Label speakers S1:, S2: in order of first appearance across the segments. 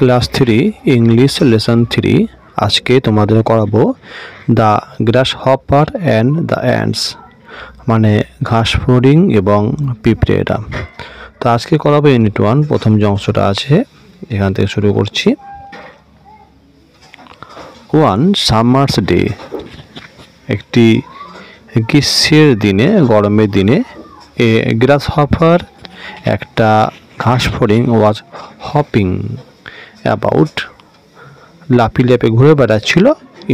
S1: Class 3 English lesson 3 আজকে তোমাদের করাবো the grass hopper and the ants, মানে ঘাস ফড়িং এবং পিঁপড়েরা। তো আজকে করাবো ইউনিট 1, প্রথম যে অংশটা আছে এখান থেকে শুরু করছি। 1 সামার্স ডে, একটি গ্রীষ্মের দিনে, গরমের দিনে এ গ্রাস হপার, একটা ঘাস ফড়িং, ওয়াজ হপিং অ্যাবাউট, লাফি লেপে ঘুরে বেড়াচ্ছিল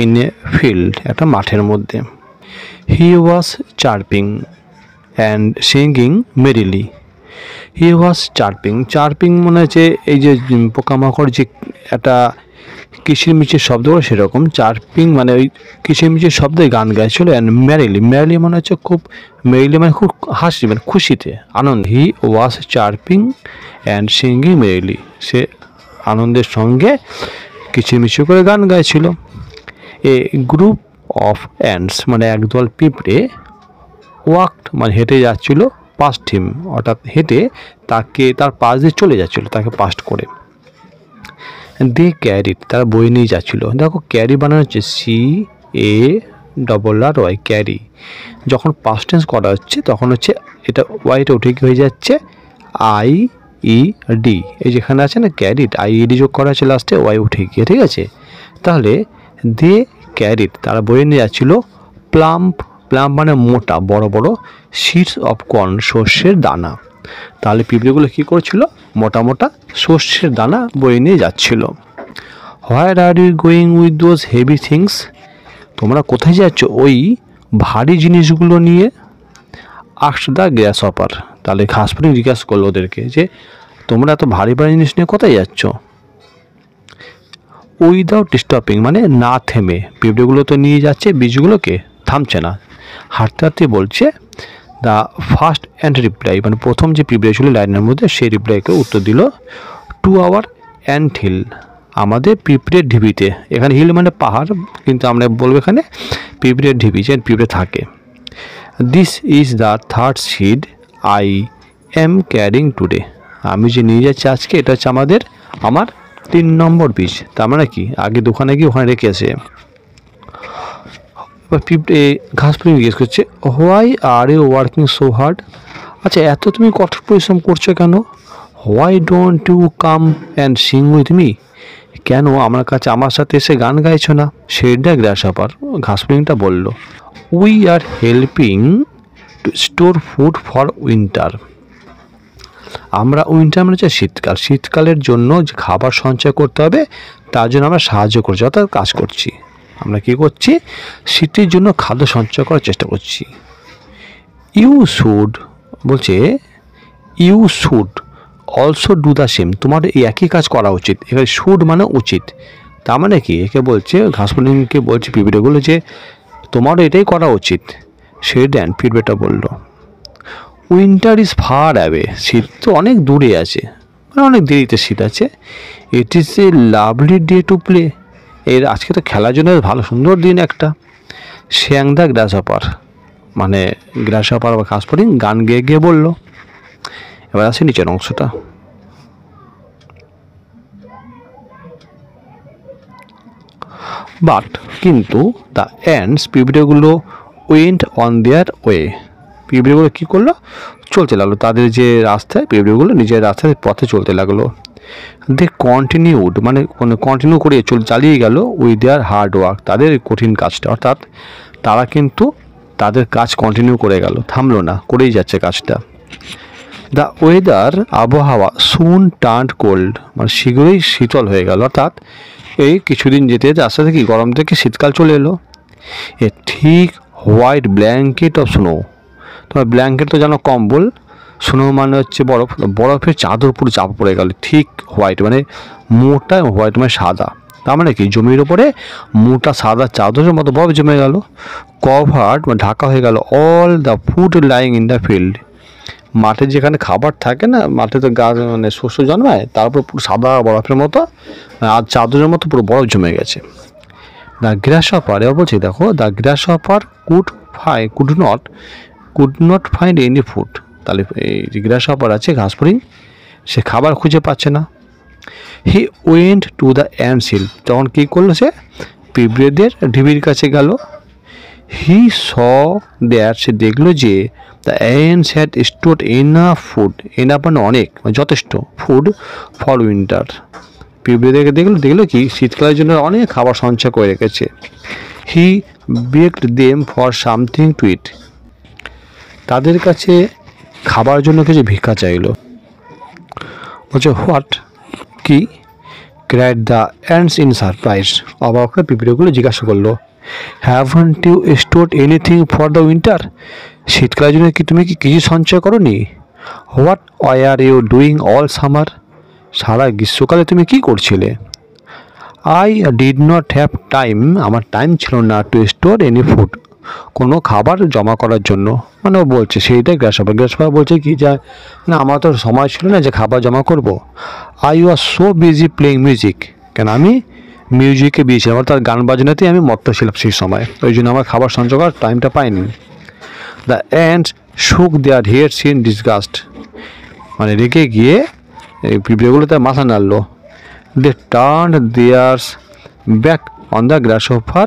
S1: ইন এ ফিল্ড, একটা মাঠের মধ্যে। He was chirping and singing merrily. He was chirping, chirping মনে হচ্ছে এই যে পোকামাকড় যে একটা কিচিরমিচির শব্দ করে সেরকম। চার্পিং মানে ওই কিচিরমিচির শব্দে গান গাইছিল। অ্যান্ড মেরিলি, মেরিলি মনে হচ্ছে খুব, মেরিলি মানে খুব হাসি, মানে খুশিতে, আনন্দ। হি was chirping and singing merrily, সে আনন্দের সঙ্গে কিচিরমিচির করে গান গাইছিল। এ গ্রুপ অফ অ্যান্টস, মানে একদল পিঁপড়ে, ওয়াকড মানে হেঁটে যাচ্ছিল, পাস্ট হিম অর্থাৎ হেঁটে তাকে, তার পাশ দিয়ে চলে যাচ্ছিল, তাকে পাস্ট করে। দে ক্যারিড, তারা বই নিয়ে যাচ্ছিল। দেখো ক্যারি বানানো হচ্ছে CARRY, ক্যারি। যখন পাস্ট টেন্স করা হচ্ছে তখন হচ্ছে এটা ওয়াইটা উঠে হয়ে যাচ্ছে IED, এই যেখানে আছে না ক্যারিড, IED যোগ করা আছে লাস্টে, ওয়াই উঠে গিয়ে, ঠিক আছে। তাহলে দে ক্যারিড, তারা বয়ে নিয়ে যাচ্ছিল প্লাম্প, প্লাম্প মানে মোটা বড় বড়, সিডস অফ কর্ন, শস্যের দানা। তাহলে পিঁপড়েগুলো কী করছিল? মোটা মোটা শস্যের দানা বয়ে নিয়ে যাচ্ছিল। Where are you going with those heavy things, তোমরা কোথায় যাচ্ছ ওই ভারী জিনিসগুলো নিয়ে? আস্কড দ্য গ্রাস হপার, তাহলে ঘাস ফড়িং জিজ্ঞাসা করলো ওদেরকে যে তোমরা এত ভারী ভারী জিনিস নিয়ে কোথায় যাচ্ছ? উইদাউট স্টপিং মানে না থেমে, পিঁপড়েগুলো তো নিয়ে যাচ্ছে বীজগুলোকে, থামছে না, হাঁটতে হাঁটতে বলছে। দ্য ফার্স্ট অ্যান্ড রিপ্লাই, মানে প্রথম যে পিঁপড়ে ছিল লাইনের মধ্যে, সেই রিপ্লাইকে উত্তর দিল, টু আওয়ার অ্যান্ট হিল, আমাদের পিঁপড়ের ঢিবিতে। এখানে হিল মানে পাহাড়, কিন্তু আমরা বলবো এখানে পিঁপড়ের ঢিবি, যে পিঁপড়ে থাকে। This is the third seed I am carrying today, আমি যে নিয়ে যাচ্ছি আজকে এটা হচ্ছে আমার 3 নম্বর বীজ। তার মানে কি আগে দোকানে গিয়ে ওখানে রেখে আসে। এবার পিঁপড়ে ঘাস ফড়িং জিজ্ঞেস করছে, why are you working so hard, আচ্ছা এত তুমি কঠোর পরিশ্রম করছো কেন? Why don't you come and sing with me, কেন আমার সাথে এসে গান গাইছো না? সেটা গ্রাস হপার, ঘাস ফড়িংটা বলল। We are helping two store food for winter, আমরা উইন্টার মানে হচ্ছে শীতকাল, শীতকালের জন্য যে খাবার সঞ্চয় করতে হবে তার জন্য আমরা সাহায্য করছি, অর্থাৎ কাজ করছি। আমরা কী করছি? শীতের জন্য খাদ্য সঞ্চয় করার চেষ্টা করছি। ইউ শুড বলছে, you should also do the same, তোমার এই একই কাজ করা উচিত। এখানে শুড মানে উচিত, তার মানে কি একে বলছে, ঘাস ফড়িংকে বলছে পিঁপড়েগুলো যে তোমারও এটাই করা উচিত। সে দেন পিঁপড়েটা বলল, উইন্টার ইজ ফার অ্যাওয়ে, শীত তো অনেক দূরে আছে, মানে অনেক দেরিতে শীত আছে। It is a lovely day to play, এর আজকে তো খেলার জন্য ভালো সুন্দর দিন একটা। শ্যাং দ্য গ্রাস হপার, মানে গ্রাস হপার বা ঘাস ফড়িং গান গেয়ে গিয়ে বলল। এবার আসে নিচের অংশটা। বাট কিন্তু দ্য অ্যান্টস, পিঁপড়েগুলো ওয়েন্ট অন দেয়ার ওয়ে, পিঁপড়েগুলো কী করলো? চলতে লাগলো তাদের যে রাস্তায়, পিঁপড়েগুলো নিজের রাস্তায় পথে চলতে লাগলো। দে কন্টিনিউড মানে কন্টিনিউ করে চালিয়ে গেল উইথ দেয়ার হার্ড ওয়ার্ক, তাদের কঠিন কাজটা, অর্থাৎ তারা কিন্তু তাদের কাজ কন্টিনিউ করে গেল, থামলো না, করেই যাচ্ছে কাজটা। দ্য ওয়েদার, আবহাওয়া, সুন টার্নড কোল্ড, মানে শীঘ্রই শীতল হয়ে গেল, অর্থাৎ এই কিছুদিন যেতে যেতে আস্তে থেকে গরম থেকে শীতকাল চলে এলো। এ ঠিক হোয়াইট ব্ল্যাঙ্কেট অফ স্নো, তোমার ব্ল্যাঙ্কেট তো জানো কম্বল, স্নো মানে হচ্ছে বরফ, বরফের চাদর পুরো চাপা পড়ে গেল। ঠিক হোয়াইট মানে মোটা, হোয়াইট মানে সাদা, তার মানে কি জমির ওপরে মোটা সাদা চাদরের মতো বরফ জমে গেল। কভার্ড মানে ঢাকা হয়ে গেল all the food lying in the field, মাঠে যেখানে খাবার থাকে না, মাঠে তো গাছ মানে শস্য জন্মায়, তারপর পুরো সাদা বরফের মতো আর চাদরের মতো পুরো বরফ জমে গেছে। দ্য গ্রাস হপার, এবার বলছি দেখো, the grass hopper could not find any food, তাহলে এই যে গ্রাস হপার আছে ঘাস ফড়িং, সে খাবার খুঁজে পাচ্ছে না। He went to the ants hill, তখন কী করলো সে পিঁপড়েদের ঢিবির কাছে গেল। হি স দ্যাট, সে দেখলো যে the ants had stored enough food, enough মানে অনেক, যথেষ্ট, ফুড ফর উইন্টার। পিঁপড়েদেরকে দেখলো কি শীতকালের জন্য অনেক খাবার সঞ্চয় করে রেখেছে। He baked them for something to eat, তাদের কাছে খাবার জন্য কিছু ভিক্ষা চাইলো। বলছে হোয়াট, কি? Cried the ants in surprise, অবাক হয়ে পিঁপড়েগুলো জিজ্ঞাসা করলো, haven't you stored anything for the winter, শীতকালের জন্য কি তুমি কিছু সঞ্চয় করোনি? What are you doing all summer, সারা গ্রীষ্মকালে তুমি কি করছিলে? I did not have time, আমার টাইম ছিল না টু স্টোর এনি ফুড, কোনো খাবার জমা করার জন্য। মানে ও বলছে সেইটাই গ্রাসহপার বলছে কি যে না আমার তো সময় ছিল না যে খাবার জমা করব। I was so busy playing music, কেন আমি মিউজিকে বিয়েছিলাম, অর্থাৎ গান বাজনাতেই আমি মত্ত ছিলাম সেই সময়, ওই জন্য আমার খাবার সঞ্চয় করার টাইমটা পাইনি। দ্য অ্যান্টস শুক দেয়ার হেডস ইন ডিসগাস্ট, মানে রেগে গিয়ে এই পিঁপড়েগুলো তার মাথা নাড়লো। They turn theirs back on the grasshopper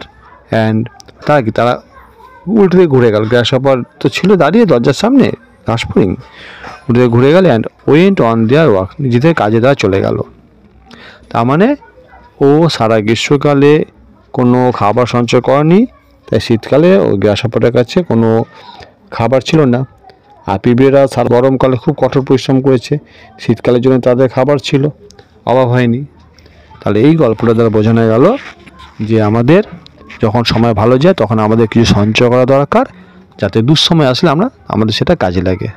S1: and, তারা উল্টে ঘুরে গেল, গ্রাসহপার তো ছিল দাঁড়িয়ে দরজার সামনে ঘাসফড়িং, উল্টে ঘুরে গেল and went on their work, নিজেদের কাজে তারা চলে গেল। তার মানে ও সারা গ্রীষ্মকালে কোনো খাবার সঞ্চয় করেনি, তাই শীতকালে ওই গ্রাসহপারের কাছে কোনো খাবার ছিল না। আর পিঁপড়েরা সারা গরমকালে খুব কঠোর পরিশ্রম করেছে, শীতকালের জন্য তাদের খাবার ছিল, অভাব হয়নি। তাহলে এই গল্পটা দ্বারা বোঝানো গেল যে আমাদের যখন সময় ভালো যায় তখন আমাদের কিছু সঞ্চয় করা দরকার, যাতে দুঃসময় আসলে আমাদের সেটা কাজে লাগে।